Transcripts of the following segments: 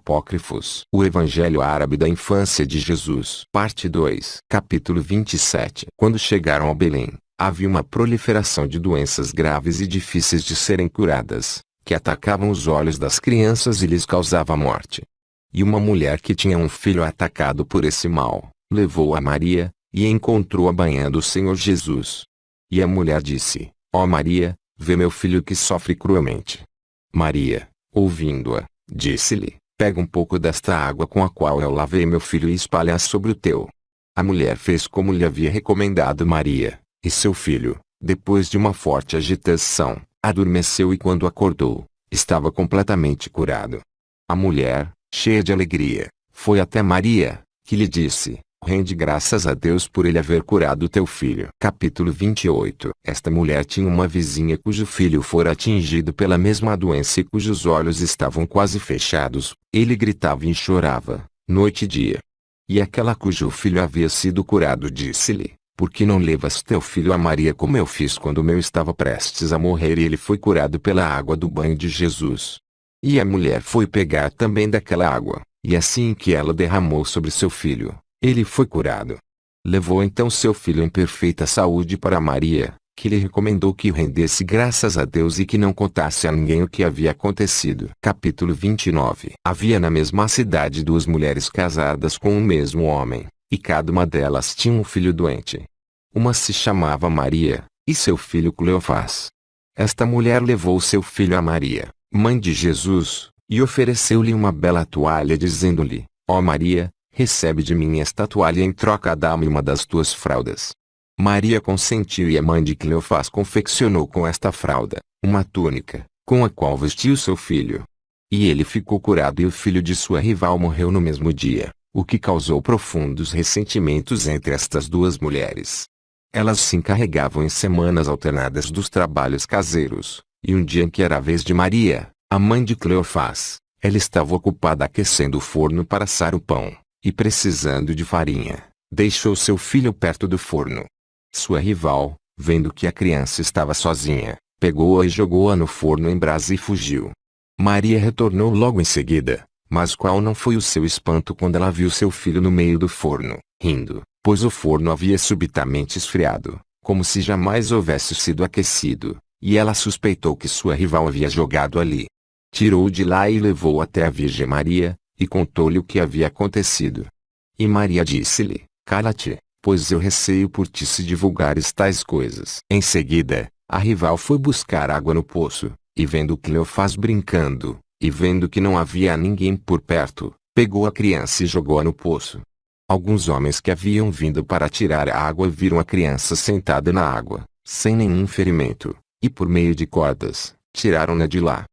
apócrifos. O Evangelho Árabe da Infância de Jesus. Parte 2. Capítulo 27. Quando chegaram a Belém, havia uma proliferação de doenças graves e difíceis de serem curadas, que atacavam os olhos das crianças e lhes causava a morte. E uma mulher que tinha um filho atacado por esse mal, levou a Maria, e encontrou-a banhando o Senhor Jesus. E a mulher disse: Ó Maria, vê meu filho que sofre cruelmente. Maria, ouvindo-a, disse-lhe: Pega um pouco desta água com a qual eu lavei meu filho e espalha-a sobre o teu. A mulher fez como lhe havia recomendado Maria, e seu filho, depois de uma forte agitação, adormeceu e quando acordou, estava completamente curado. A mulher, cheia de alegria, foi até Maria, que lhe disse: Rende graças a Deus por ele haver curado teu filho. Capítulo 28. Esta mulher tinha uma vizinha cujo filho fora atingido pela mesma doença e cujos olhos estavam quase fechados. Ele gritava e chorava, noite e dia. E aquela cujo filho havia sido curado disse-lhe: Por que não levas teu filho a Maria como eu fiz quando o meu estava prestes a morrer? E ele foi curado pela água do banho de Jesus. E a mulher foi pegar também daquela água, e assim que ela derramou sobre seu filho, ele foi curado. Levou então seu filho em perfeita saúde para Maria, que lhe recomendou que rendesse graças a Deus e que não contasse a ninguém o que havia acontecido. Capítulo 29. Havia na mesma cidade duas mulheres casadas com o mesmo homem, e cada uma delas tinha um filho doente. Uma se chamava Maria, e seu filho Cleofás. Esta mulher levou seu filho a Maria, mãe de Jesus, e ofereceu-lhe uma bela toalha dizendo-lhe: Ó Maria, recebe de mim esta toalha em troca dá-me uma das tuas fraldas. Maria consentiu e a mãe de Cleofás confeccionou com esta fralda uma túnica, com a qual vestiu seu filho. E ele ficou curado e o filho de sua rival morreu no mesmo dia, o que causou profundos ressentimentos entre estas duas mulheres. Elas se encarregavam em semanas alternadas dos trabalhos caseiros, e um dia em que era a vez de Maria, a mãe de Cleofás, ela estava ocupada aquecendo o forno para assar o pão. E precisando de farinha, deixou seu filho perto do forno. Sua rival, vendo que a criança estava sozinha, pegou-a e jogou-a no forno em brasa e fugiu. Maria retornou logo em seguida, mas qual não foi o seu espanto quando ela viu seu filho no meio do forno, rindo, pois o forno havia subitamente esfriado, como se jamais houvesse sido aquecido, e ela suspeitou que sua rival havia jogado ali. Tirou-o de lá e levou-o até a Virgem Maria, e contou-lhe o que havia acontecido. E Maria disse-lhe: Cala-te, pois eu receio por ti se divulgares tais coisas. Em seguida, a rival foi buscar água no poço, e vendo Cleofás brincando, e vendo que não havia ninguém por perto, pegou a criança e jogou-a no poço. Alguns homens que haviam vindo para tirar a água viram a criança sentada na água, sem nenhum ferimento, e por meio de cordas, tiraram-na de lá.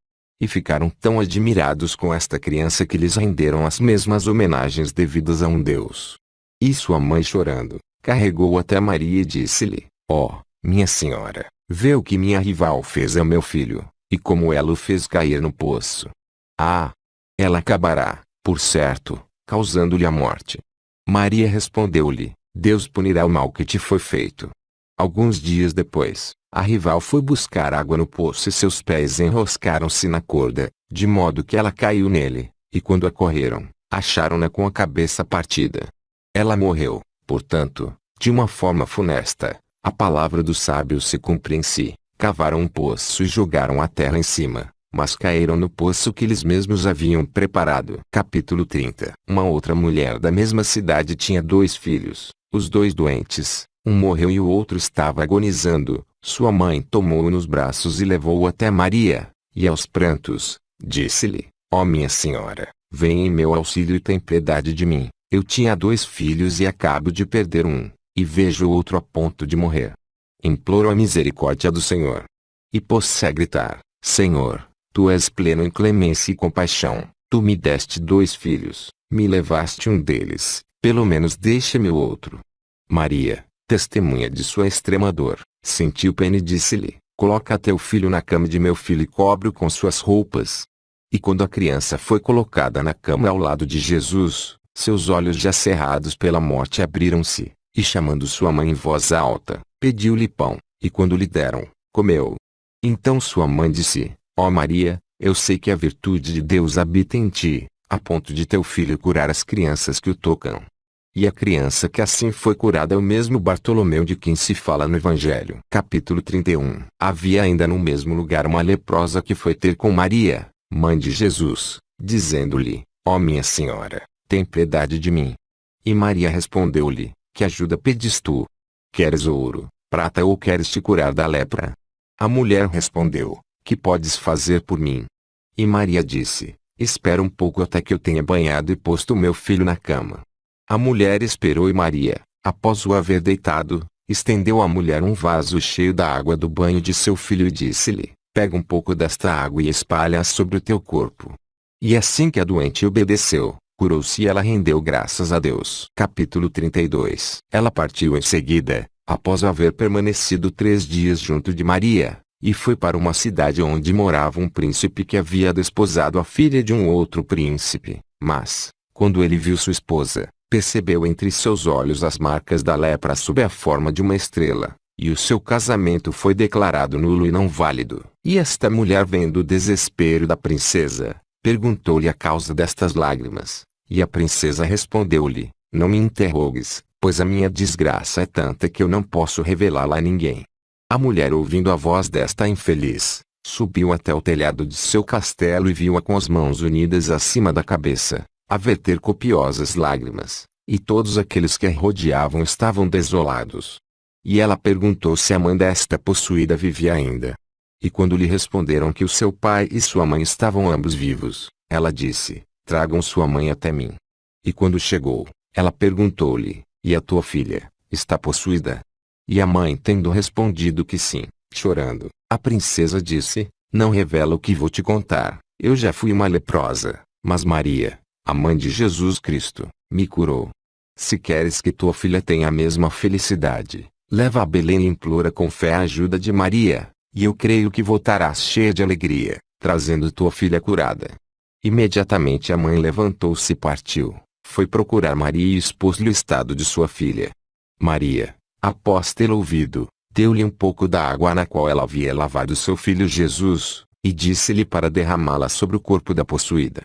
E ficaram tão admirados com esta criança que lhes renderam as mesmas homenagens devidas a um Deus. E sua mãe chorando, carregou-o até Maria e disse-lhe: Ó, minha senhora, vê o que minha rival fez ao meu filho, e como ela o fez cair no poço. Ah! Ela acabará, por certo, causando-lhe a morte. Maria respondeu-lhe: Deus punirá o mal que te foi feito. Alguns dias depois, a rival foi buscar água no poço e seus pés enroscaram-se na corda, de modo que ela caiu nele, e quando a correram, acharam-na com a cabeça partida. Ela morreu, portanto, de uma forma funesta. A palavra dos sábios se cumpre em si. Cavaram um poço e jogaram a terra em cima, mas caíram no poço que eles mesmos haviam preparado. Capítulo 30. Uma outra mulher da mesma cidade tinha 2 filhos, os 2 doentes. Um morreu e o outro estava agonizando. Sua mãe tomou-o nos braços e levou-o até Maria, e aos prantos, disse-lhe: Ó minha senhora, vem em meu auxílio e tem piedade de mim. Eu tinha 2 filhos e acabo de perder um, e vejo o outro a ponto de morrer. Imploro a misericórdia do Senhor. E pôs-se a gritar: Senhor, tu és pleno em clemência e compaixão, tu me deste 2 filhos, me levaste um deles, pelo menos deixa-me o outro. Maria, testemunha de sua extrema dor, sentiu pena e disse-lhe: Coloca teu filho na cama de meu filho e cobre-o com suas roupas. E quando a criança foi colocada na cama ao lado de Jesus, seus olhos já cerrados pela morte abriram-se, e chamando sua mãe em voz alta, pediu-lhe pão, e quando lhe deram, comeu. Então sua mãe disse: Ó Maria, eu sei que a virtude de Deus habita em ti, a ponto de teu filho curar as crianças que o tocam. E a criança que assim foi curada é o mesmo Bartolomeu de quem se fala no Evangelho. Capítulo 31. Havia ainda no mesmo lugar uma leprosa que foi ter com Maria, mãe de Jesus, dizendo-lhe: Ó minha Senhora, tem piedade de mim. E Maria respondeu-lhe: Que ajuda pedes tu? Queres ouro, prata ou queres te curar da lepra? A mulher respondeu: Que podes fazer por mim? E Maria disse: Espera um pouco até que eu tenha banhado e posto meu filho na cama. A mulher esperou e Maria, após o haver deitado, estendeu à mulher um vaso cheio da água do banho de seu filho e disse-lhe: Pega um pouco desta água e espalha-a sobre o teu corpo. E assim que a doente obedeceu, curou-se e ela rendeu graças a Deus. Capítulo 32. Ela partiu em seguida, após haver permanecido 3 dias junto de Maria, e foi para uma cidade onde morava um príncipe que havia desposado a filha de um outro príncipe. Mas, quando ele viu sua esposa, percebeu entre seus olhos as marcas da lepra sob a forma de uma estrela, e o seu casamento foi declarado nulo e não válido. E esta mulher, vendo o desespero da princesa, perguntou-lhe a causa destas lágrimas, e a princesa respondeu-lhe: Não me interrogues, pois a minha desgraça é tanta que eu não posso revelá-la a ninguém. A mulher, ouvindo a voz desta infeliz, subiu até o telhado de seu castelo e viu-a com as mãos unidas acima da cabeça, a verter copiosas lágrimas, e todos aqueles que a rodeavam estavam desolados. E ela perguntou se a mãe desta possuída vivia ainda. E quando lhe responderam que o seu pai e sua mãe estavam ambos vivos, ela disse: Tragam sua mãe até mim. E quando chegou, ela perguntou-lhe: E a tua filha, está possuída? E a mãe, tendo respondido que sim, chorando, a princesa disse: Não revela o que vou te contar, eu já fui uma leprosa, mas Maria, a mãe de Jesus Cristo, me curou. Se queres que tua filha tenha a mesma felicidade, leva a Belém e implora com fé a ajuda de Maria, e eu creio que voltarás cheia de alegria, trazendo tua filha curada. Imediatamente a mãe levantou-se e partiu, foi procurar Maria e expôs-lhe o estado de sua filha. Maria, após tê-la ouvido, deu-lhe um pouco da água na qual ela havia lavado seu filho Jesus, e disse-lhe para derramá-la sobre o corpo da possuída.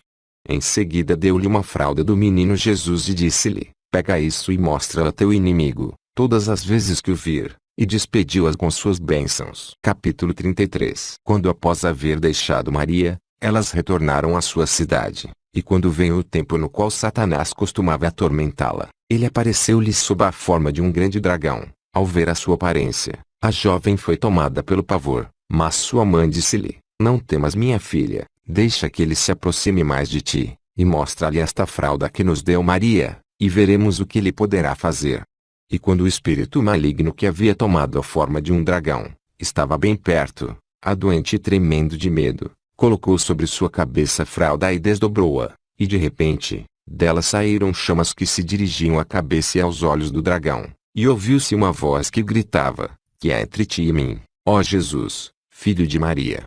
Em seguida deu-lhe uma fralda do menino Jesus e disse-lhe: Pega isso e mostra-a a teu inimigo, todas as vezes que o vir, e despediu-as com suas bênçãos. Capítulo 33. Quando após haver deixado Maria, elas retornaram à sua cidade, e quando veio o tempo no qual Satanás costumava atormentá-la, ele apareceu-lhe sob a forma de um grande dragão. Ao ver a sua aparência, a jovem foi tomada pelo pavor, mas sua mãe disse-lhe: Não temas, minha filha, deixa que ele se aproxime mais de ti, e mostra-lhe esta fralda que nos deu Maria, e veremos o que ele poderá fazer. E quando o espírito maligno que havia tomado a forma de um dragão estava bem perto, a doente, tremendo de medo, colocou sobre sua cabeça a fralda e desdobrou-a, e de repente, dela saíram chamas que se dirigiam à cabeça e aos olhos do dragão, e ouviu-se uma voz que gritava: Que há entre ti e mim, ó Jesus, filho de Maria?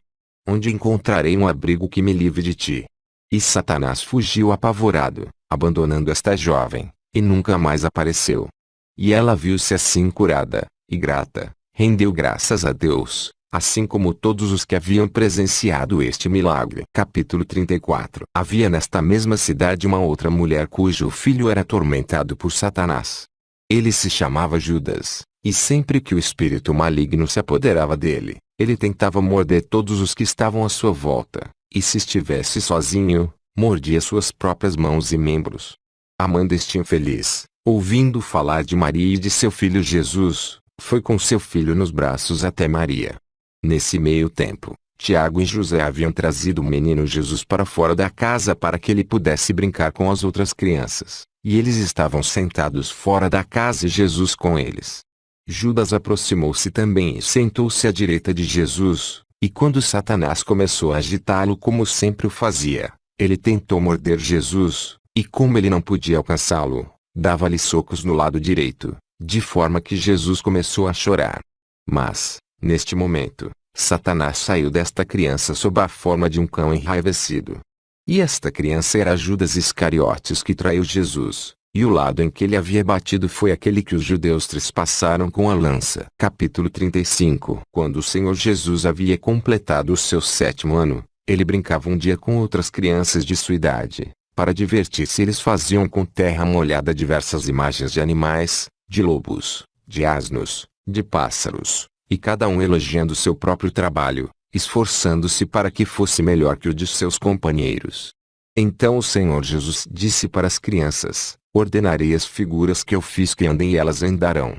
Onde encontrarei um abrigo que me livre de ti? E Satanás fugiu apavorado, abandonando esta jovem, e nunca mais apareceu. E ela viu-se assim curada, e grata, rendeu graças a Deus, assim como todos os que haviam presenciado este milagre. Capítulo 34. Havia nesta mesma cidade uma outra mulher cujo filho era atormentado por Satanás. Ele se chamava Judas, e sempre que o espírito maligno se apoderava dele, ele tentava morder todos os que estavam à sua volta, e se estivesse sozinho, mordia suas próprias mãos e membros. A mãe deste infeliz, ouvindo falar de Maria e de seu filho Jesus, foi com seu filho nos braços até Maria. Nesse meio tempo, Tiago e José haviam trazido o menino Jesus para fora da casa para que ele pudesse brincar com as outras crianças, e eles estavam sentados fora da casa e Jesus com eles. Judas aproximou-se também e sentou-se à direita de Jesus, e quando Satanás começou a agitá-lo como sempre o fazia, ele tentou morder Jesus, e como ele não podia alcançá-lo, dava-lhe socos no lado direito, de forma que Jesus começou a chorar. Mas, neste momento, Satanás saiu desta criança sob a forma de um cão enraivecido. E esta criança era Judas Iscariotes, que traiu Jesus, e o lado em que ele havia batido foi aquele que os judeus trespassaram com a lança. Capítulo 35. Quando o Senhor Jesus havia completado o seu 7º ano, ele brincava um dia com outras crianças de sua idade, Para divertir-se eles faziam com terra molhada diversas imagens de animais, de lobos, de asnos, de pássaros, e cada um elogiando seu próprio trabalho, esforçando-se para que fosse melhor que o de seus companheiros. Então o Senhor Jesus disse para as crianças: ordenarei as figuras que eu fiz que andem e elas andarão.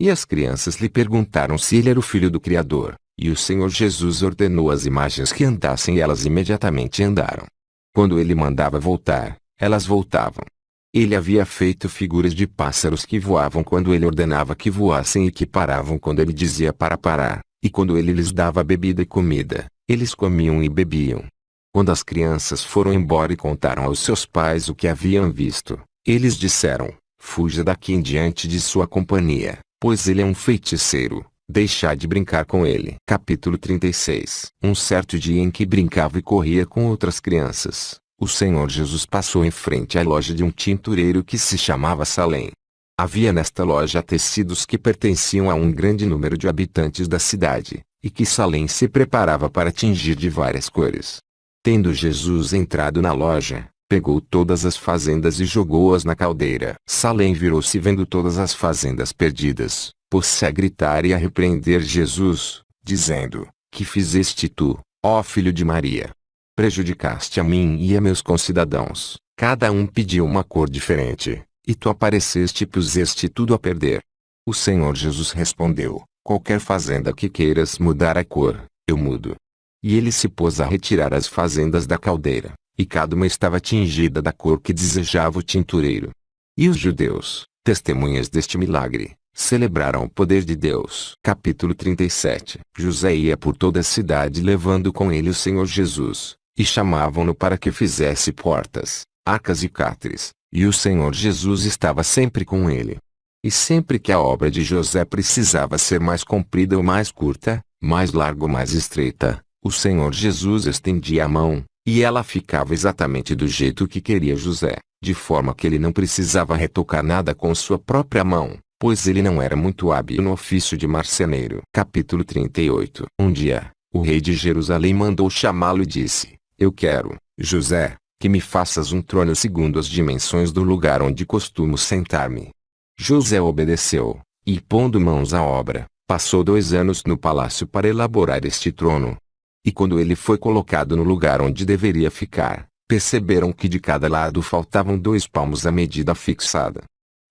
E as crianças lhe perguntaram se ele era o Filho do Criador, e o Senhor Jesus ordenou as imagens que andassem e elas imediatamente andaram. Quando ele mandava voltar, elas voltavam. Ele havia feito figuras de pássaros que voavam quando ele ordenava que voassem e que paravam quando ele dizia para parar, e quando ele lhes dava bebida e comida, eles comiam e bebiam. Quando as crianças foram embora e contaram aos seus pais o que haviam visto, eles disseram: fuja daqui em diante de sua companhia, pois ele é um feiticeiro, deixai de brincar com ele. Capítulo 36. Um certo dia em que brincava e corria com outras crianças, o Senhor Jesus passou em frente à loja de um tintureiro que se chamava Salém. Havia nesta loja tecidos que pertenciam a um grande número de habitantes da cidade, e que Salém se preparava para tingir de várias cores. Tendo Jesus entrado na loja, pegou todas as fazendas e jogou-as na caldeira. Salém virou-se vendo todas as fazendas perdidas, pôs-se a gritar e a repreender Jesus, dizendo: que fizeste tu, ó filho de Maria? Prejudicaste a mim e a meus concidadãos. Cada um pediu uma cor diferente, e tu apareceste e puseste tudo a perder. O Senhor Jesus respondeu: qualquer fazenda que queiras mudar a cor, eu mudo. E ele se pôs a retirar as fazendas da caldeira, e cada uma estava tingida da cor que desejava o tintureiro. E os judeus, testemunhas deste milagre, celebraram o poder de Deus. Capítulo 37. José ia por toda a cidade levando com ele o Senhor Jesus, e chamavam-no para que fizesse portas, arcas e cátares, e o Senhor Jesus estava sempre com ele. E sempre que a obra de José precisava ser mais comprida ou mais curta, mais larga ou mais estreita, o Senhor Jesus estendia a mão, e ela ficava exatamente do jeito que queria José, de forma que ele não precisava retocar nada com sua própria mão, pois ele não era muito hábil no ofício de marceneiro. Capítulo 38. Um dia, o rei de Jerusalém mandou chamá-lo e disse: eu quero, José, que me faças um trono segundo as dimensões do lugar onde costumo sentar-me. José obedeceu, e pondo mãos à obra, passou 2 anos no palácio para elaborar este trono. E quando ele foi colocado no lugar onde deveria ficar, perceberam que de cada lado faltavam 2 palmos à medida fixada.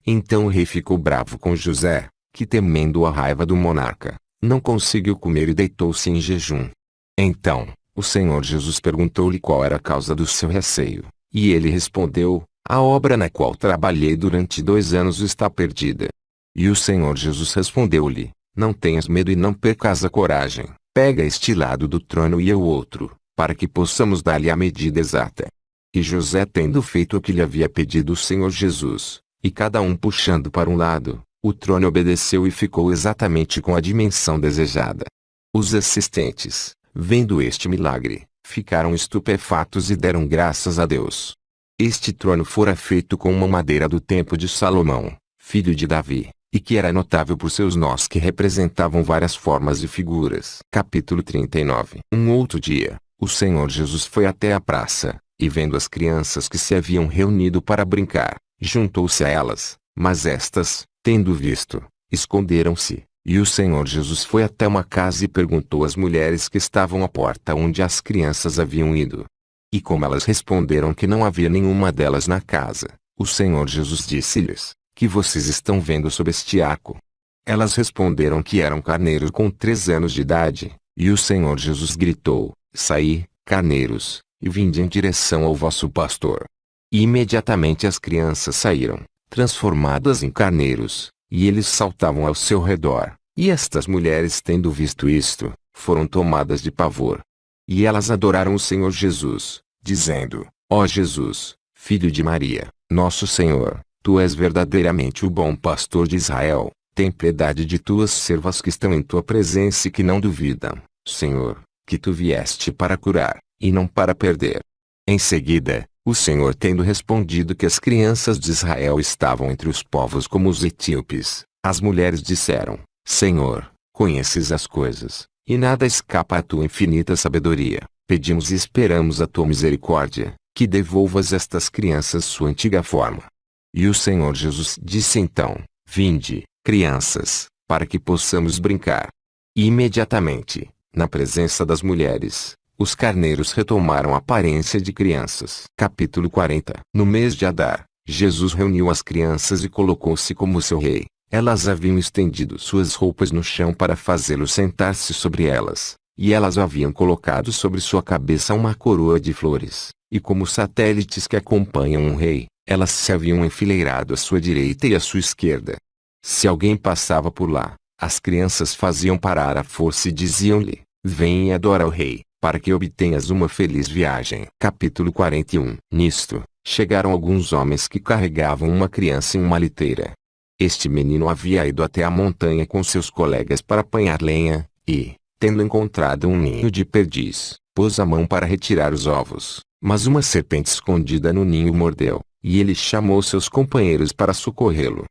Então o rei ficou bravo com José, que temendo a raiva do monarca, não conseguiu comer e deitou-se em jejum. Então, o Senhor Jesus perguntou-lhe qual era a causa do seu receio, e ele respondeu: a obra na qual trabalhei durante 2 anos está perdida. E o Senhor Jesus respondeu-lhe: não tenhas medo e não percas a coragem. Pega este lado do trono e eu outro, para que possamos dar-lhe a medida exata. E José, tendo feito o que lhe havia pedido o Senhor Jesus, e cada um puxando para um lado, o trono obedeceu e ficou exatamente com a dimensão desejada. Os assistentes, vendo este milagre, ficaram estupefatos e deram graças a Deus. Este trono fora feito com uma madeira do tempo de Salomão, filho de Davi, e que era notável por seus nós que representavam várias formas e figuras. Capítulo 39. Um outro dia, o Senhor Jesus foi até a praça, e vendo as crianças que se haviam reunido para brincar, juntou-se a elas, mas estas, tendo visto, esconderam-se. E o Senhor Jesus foi até uma casa e perguntou às mulheres que estavam à porta onde as crianças haviam ido. E como elas responderam que não havia nenhuma delas na casa, o Senhor Jesus disse-lhes: que vocês estão vendo sob este arco? Elas responderam que eram carneiros com 3 anos de idade, e o Senhor Jesus gritou: saí, carneiros, e vinde em direção ao vosso pastor. E imediatamente as crianças saíram, transformadas em carneiros, e eles saltavam ao seu redor, e estas mulheres, tendo visto isto, foram tomadas de pavor. E elas adoraram o Senhor Jesus, dizendo: ó Jesus, filho de Maria, nosso Senhor, tu és verdadeiramente o bom pastor de Israel, tem piedade de tuas servas que estão em tua presença e que não duvidam, Senhor, que tu vieste para curar, e não para perder. Em seguida, o Senhor, tendo respondido que as crianças de Israel estavam entre os povos como os etíopes, as mulheres disseram: Senhor, conheces as coisas, e nada escapa à tua infinita sabedoria. Pedimos e esperamos a tua misericórdia, que devolvas estas crianças sua antiga forma. E o Senhor Jesus disse então: Vinde, crianças, para que possamos brincar. E imediatamente, na presença das mulheres, os carneiros retomaram a aparência de crianças. Capítulo 40. No mês de Adar, Jesus reuniu as crianças e colocou-se como seu rei. Elas haviam estendido suas roupas no chão para fazê-lo sentar-se sobre elas, e elas haviam colocado sobre sua cabeça uma coroa de flores, e como satélites que acompanham um rei, elas se haviam enfileirado à sua direita e à sua esquerda. Se alguém passava por lá, as crianças faziam parar à força e diziam-lhe: Vem e adora o rei, para que obtenhas uma feliz viagem. Capítulo 41. Nisto, chegaram alguns homens que carregavam uma criança em uma liteira. Este menino havia ido até a montanha com seus colegas para apanhar lenha, e, tendo encontrado um ninho de perdiz, pôs a mão para retirar os ovos, mas uma serpente escondida no ninho o mordeu, e ele chamou seus companheiros para socorrê-lo.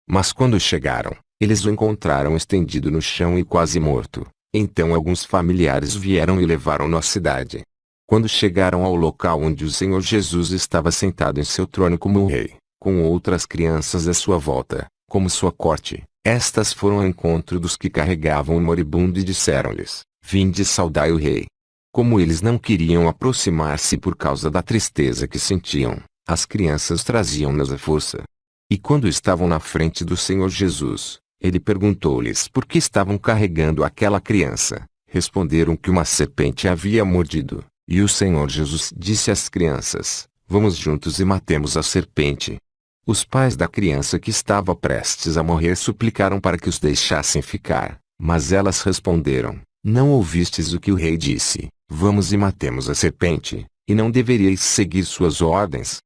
Mas quando chegaram, eles o encontraram estendido no chão e quase morto. Então alguns familiares vieram e levaram-no à cidade. Quando chegaram ao local onde o Senhor Jesus estava sentado em seu trono como rei, com outras crianças à sua volta, como sua corte, estas foram ao encontro dos que carregavam o moribundo e disseram-lhes: Vinde, saudai o rei. Como eles não queriam aproximar-se por causa da tristeza que sentiam, as crianças traziam-nas à força. E quando estavam na frente do Senhor Jesus, ele perguntou-lhes por que estavam carregando aquela criança. Responderam que uma serpente a havia mordido. E o Senhor Jesus disse às crianças: Vamos juntos e matemos a serpente. Os pais da criança que estava prestes a morrer suplicaram para que os deixassem ficar, mas elas responderam: Não ouvistes o que o rei disse: Vamos e matemos a serpente, e não deveríeis seguir suas ordens?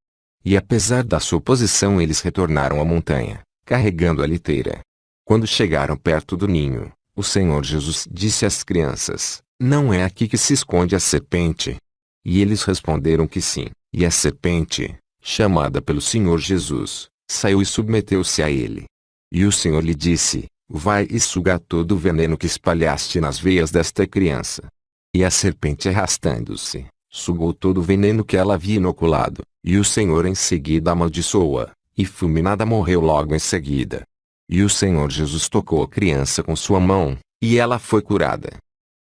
E apesar da sua oposição eles retornaram à montanha, carregando a liteira. Quando chegaram perto do ninho, o Senhor Jesus disse às crianças: Não é aqui que se esconde a serpente? E eles responderam que sim. E a serpente, chamada pelo Senhor Jesus, saiu e submeteu-se a ele. E o Senhor lhe disse: Vai e suga todo o veneno que espalhaste nas veias desta criança. E a serpente, arrastando-se, sugou todo o veneno que ela havia inoculado, e o Senhor em seguida amaldiçoou-a, e fulminada morreu logo em seguida. E o Senhor Jesus tocou a criança com sua mão, e ela foi curada.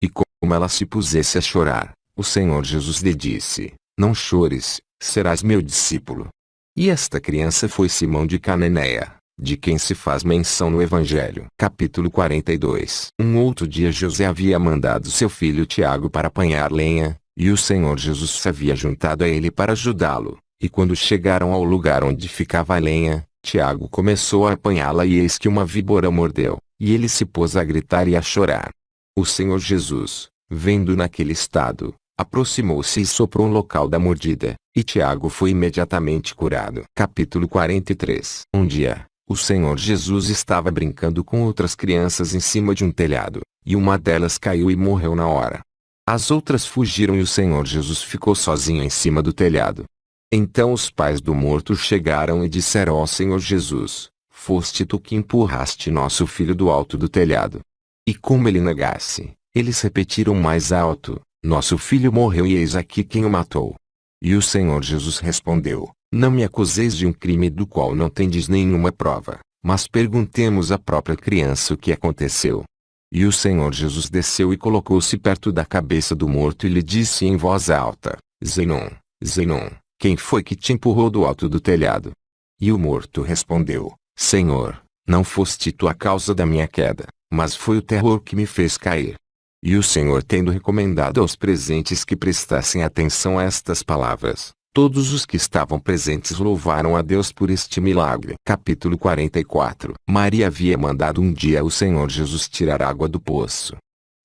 E como ela se pusesse a chorar, o Senhor Jesus lhe disse: Não chores, serás meu discípulo. E esta criança foi Simão de Cananeia, de quem se faz menção no Evangelho. Capítulo 42. Um outro dia José havia mandado seu filho Tiago para apanhar lenha, e o Senhor Jesus se havia juntado a ele para ajudá-lo. E quando chegaram ao lugar onde ficava a lenha, Tiago começou a apanhá-la e eis que uma víbora o mordeu, e ele se pôs a gritar e a chorar. O Senhor Jesus, vendo naquele estado, aproximou-se e soprou no local da mordida, e Tiago foi imediatamente curado. Capítulo 43. Um dia, o Senhor Jesus estava brincando com outras crianças em cima de um telhado, e uma delas caiu e morreu na hora. As outras fugiram e o Senhor Jesus ficou sozinho em cima do telhado. Então os pais do morto chegaram e disseram ao Senhor Jesus: Foste tu que empurraste nosso filho do alto do telhado. E como ele negasse, eles repetiram mais alto: Nosso filho morreu e eis aqui quem o matou. E o Senhor Jesus respondeu: Não me acuseis de um crime do qual não tendes nenhuma prova, mas perguntemos à própria criança o que aconteceu. E o Senhor Jesus desceu e colocou-se perto da cabeça do morto e lhe disse em voz alta: Zenon, Zenon, quem foi que te empurrou do alto do telhado? E o morto respondeu: Senhor, não foste tu a causa da minha queda, mas foi o terror que me fez cair. E o Senhor, tendo recomendado aos presentes que prestassem atenção a estas palavras, todos os que estavam presentes louvaram a Deus por este milagre. Capítulo 44. Maria havia mandado um dia o Senhor Jesus tirar água do poço.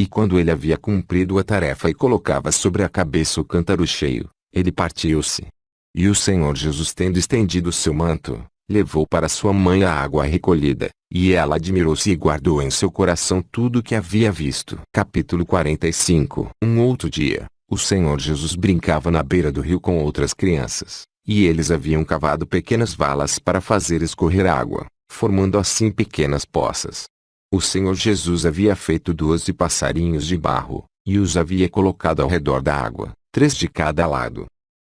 E quando ele havia cumprido a tarefa e colocava sobre a cabeça o cântaro cheio, ele partiu-se. E o Senhor Jesus, tendo estendido seu manto, levou para sua mãe a água recolhida, e ela admirou-se e guardou em seu coração tudo o que havia visto. Capítulo 45. Um outro dia, o Senhor Jesus brincava na beira do rio com outras crianças, e eles haviam cavado pequenas valas para fazer escorrer água, formando assim pequenas poças. O Senhor Jesus havia feito 12 passarinhos de barro, e os havia colocado ao redor da água, 3 de cada lado.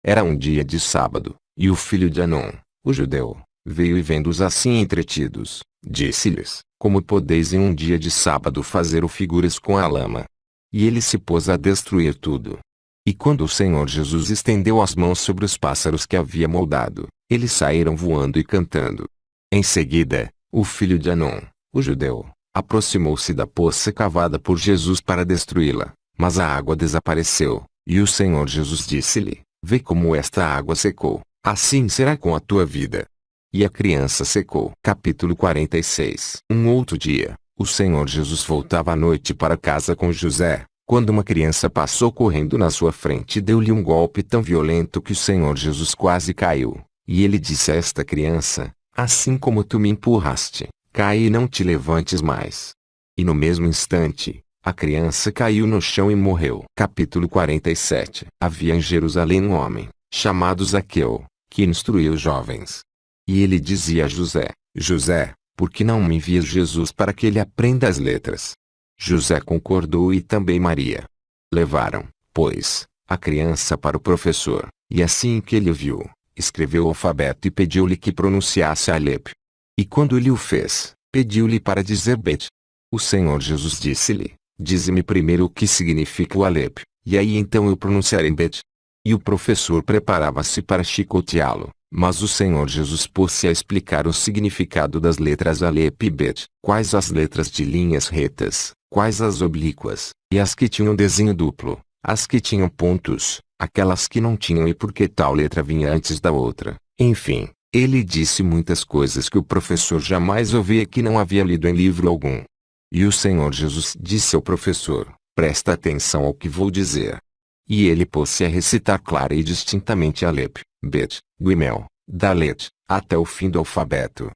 Era um dia de sábado, e o filho de Anom, o judeu, veio e vendo-os assim entretidos, disse-lhes: Como podeis em um dia de sábado fazer figuras com a lama? E ele se pôs a destruir tudo. E quando o Senhor Jesus estendeu as mãos sobre os pássaros que havia moldado, eles saíram voando e cantando. Em seguida, o filho de Anom, o judeu, aproximou-se da poça cavada por Jesus para destruí-la, mas a água desapareceu, e o Senhor Jesus disse-lhe: Vê como esta água secou, assim será com a tua vida. E a criança secou. Capítulo 46. Um outro dia, o Senhor Jesus voltava à noite para casa com José, quando uma criança passou correndo na sua frente e deu-lhe um golpe tão violento que o Senhor Jesus quase caiu. E ele disse a esta criança: Assim como tu me empurraste, cai e não te levantes mais. E no mesmo instante, a criança caiu no chão e morreu. Capítulo 47. Havia em Jerusalém um homem, chamado Zaqueu, que instruía os jovens. E ele dizia a José: José, por que não me envias Jesus para que ele aprenda as letras? José concordou e também Maria. Levaram, pois, a criança para o professor, e assim que ele o viu, escreveu o alfabeto e pediu-lhe que pronunciasse Alep. E quando ele o fez, pediu-lhe para dizer Bet. O Senhor Jesus disse-lhe: Dize-me primeiro o que significa o Alep, e aí então eu pronunciarei Bet. E o professor preparava-se para chicoteá-lo, mas o Senhor Jesus pôs-se a explicar o significado das letras Alep e Bet. Quais as letras de linhas retas, quais as oblíquas, e as que tinham desenho duplo, as que tinham pontos, aquelas que não tinham e por que tal letra vinha antes da outra. Enfim, ele disse muitas coisas que o professor jamais ouvia e que não havia lido em livro algum. E o Senhor Jesus disse ao professor: Presta atenção ao que vou dizer. E ele pôs-se a recitar clara e distintamente Alep, Bet, Guimel, Dalet, até o fim do alfabeto.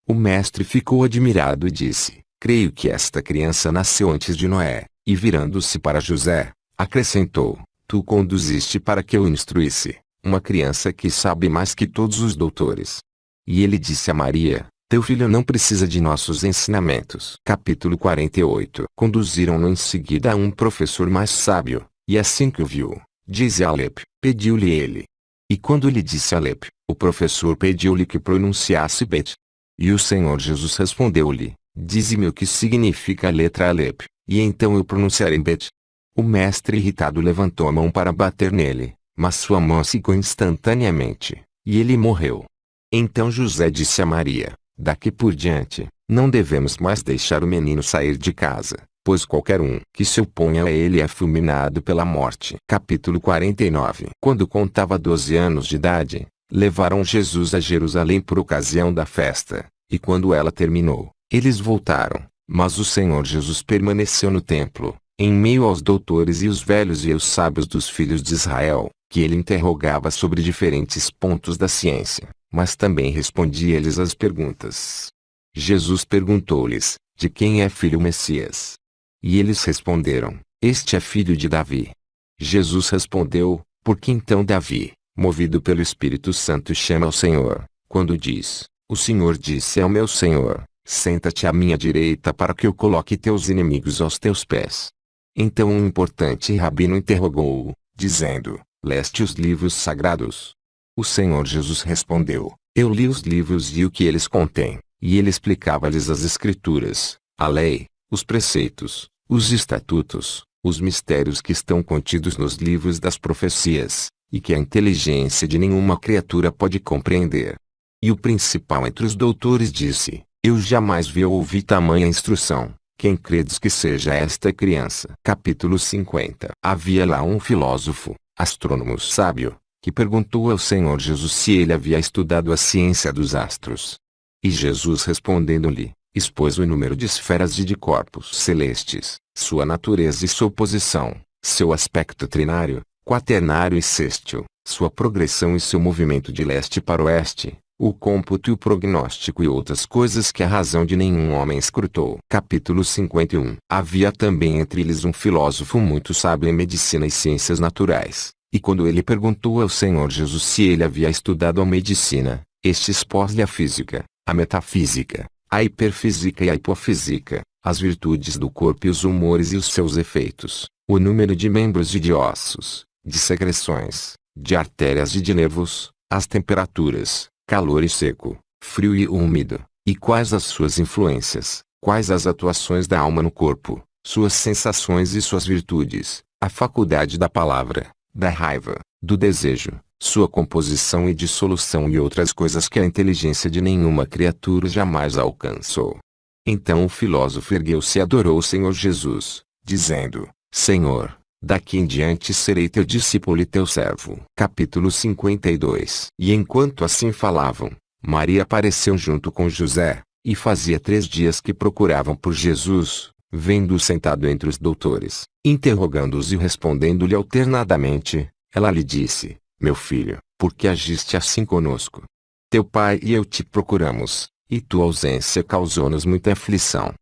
O mestre ficou admirado e disse: Creio que esta criança nasceu antes de Noé. E virando-se para José, acrescentou: Tu conduziste para que eu instruísse uma criança que sabe mais que todos os doutores. E ele disse a Maria: Teu filho não precisa de nossos ensinamentos. Capítulo 48. Conduziram-no em seguida a um professor mais sábio, e assim que o viu, disse Alep, pediu-lhe ele. E quando lhe disse Alep, o professor pediu-lhe que pronunciasse Bet. E o Senhor Jesus respondeu-lhe: Dize-me o que significa a letra Alep, e então eu pronunciarei Bet. O mestre irritado levantou a mão para bater nele, mas sua mão secou instantaneamente, e ele morreu. Então José disse a Maria: Daqui por diante, não devemos mais deixar o menino sair de casa, pois qualquer um que se oponha a ele é fulminado pela morte. Capítulo 49. Quando contava 12 anos de idade, levaram Jesus a Jerusalém por ocasião da festa, e quando ela terminou, eles voltaram, mas o Senhor Jesus permaneceu no templo, em meio aos doutores e os velhos e os sábios dos filhos de Israel, que ele interrogava sobre diferentes pontos da ciência, mas também respondia-lhes as perguntas. Jesus perguntou-lhes: De quem é filho o Messias? E eles responderam: Este é filho de Davi. Jesus respondeu: Por que então Davi, movido pelo Espírito Santo, chama ao Senhor, quando diz: O Senhor disse ao meu Senhor: Senta-te à minha direita para que eu coloque teus inimigos aos teus pés. Então um importante rabino interrogou-o, dizendo: Leste os livros sagrados? O Senhor Jesus respondeu: Eu li os livros e o que eles contêm. E ele explicava-lhes as Escrituras, a lei, os preceitos, os estatutos, os mistérios que estão contidos nos livros das profecias, e que a inteligência de nenhuma criatura pode compreender. E o principal entre os doutores disse: Eu jamais vi ou ouvi tamanha instrução. Quem credes que seja esta criança? Capítulo 50. Havia lá um filósofo, astrônomo sábio, que perguntou ao Senhor Jesus se ele havia estudado a ciência dos astros. E Jesus respondendo-lhe, expôs o número de esferas e de corpos celestes, sua natureza e sua posição, seu aspecto trinário, quaternário e sextil, sua progressão e seu movimento de leste para oeste, o cômputo e o prognóstico e outras coisas que a razão de nenhum homem escrutou. Capítulo 51. Havia também entre eles um filósofo muito sábio em medicina e ciências naturais, e quando ele perguntou ao Senhor Jesus se ele havia estudado a medicina, este expôs-lhe a física, a metafísica, a hiperfísica e a hipofísica, as virtudes do corpo e os humores e os seus efeitos, o número de membros e de ossos, de secreções, de artérias e de nervos, as temperaturas, calor e seco, frio e úmido, e quais as suas influências, quais as atuações da alma no corpo, suas sensações e suas virtudes, a faculdade da palavra, da raiva, do desejo, sua composição e dissolução e outras coisas que a inteligência de nenhuma criatura jamais alcançou. Então o filósofo ergueu-se e adorou o Senhor Jesus, dizendo: Senhor, daqui em diante serei teu discípulo e teu servo. Capítulo 52. E enquanto assim falavam, Maria apareceu junto com José, e fazia 3 dias que procuravam por Jesus, vendo-o sentado entre os doutores, interrogando-os e respondendo-lhe alternadamente. Ela lhe disse: Meu filho, por que agiste assim conosco? Teu pai e eu te procuramos, e tua ausência causou-nos muita aflição.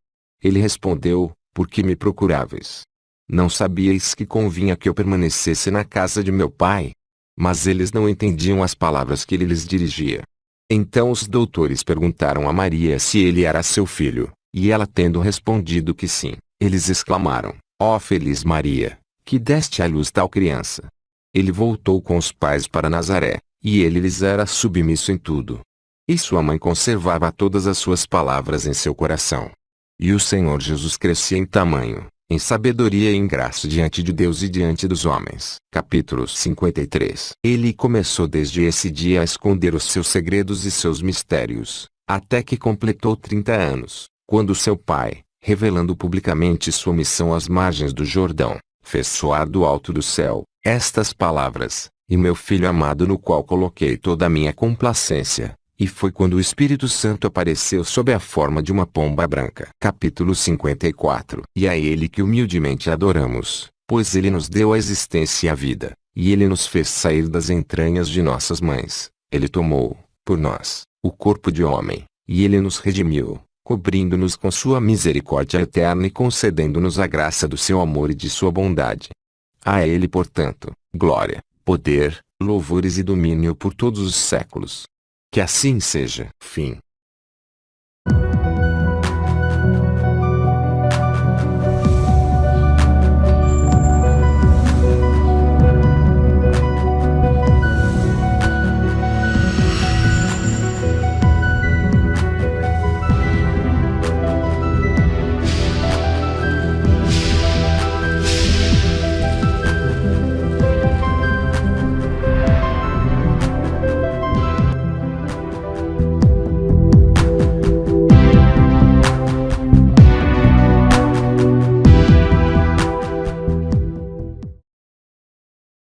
Ele respondeu: Por que me procuráveis? Não sabíeis que convinha que eu permanecesse na casa de meu pai? Mas eles não entendiam as palavras que ele lhes dirigia. Então os doutores perguntaram a Maria se ele era seu filho, e ela tendo respondido que sim, eles exclamaram: Ó feliz Maria, que deste à luz tal criança! Ele voltou com os pais para Nazaré, e ele lhes era submisso em tudo. E sua mãe conservava todas as suas palavras em seu coração. E o Senhor Jesus crescia em tamanho, em sabedoria e em graça diante de Deus e diante dos homens. Capítulo 53. Ele começou desde esse dia a esconder os seus segredos e seus mistérios, até que completou 30 anos, quando seu pai, revelando publicamente sua missão às margens do Jordão, fez soar do alto do céu estas palavras: E meu filho amado no qual coloquei toda a minha complacência. E foi quando o Espírito Santo apareceu sob a forma de uma pomba branca. Capítulo 54. E a ele que humildemente adoramos, pois ele nos deu a existência e a vida, e ele nos fez sair das entranhas de nossas mães. Ele tomou, por nós, o corpo de homem, e ele nos redimiu, cobrindo-nos com sua misericórdia eterna e concedendo-nos a graça do seu amor e de sua bondade. A ele, portanto, glória, poder, louvores e domínio por todos os séculos. Que assim seja. Fim.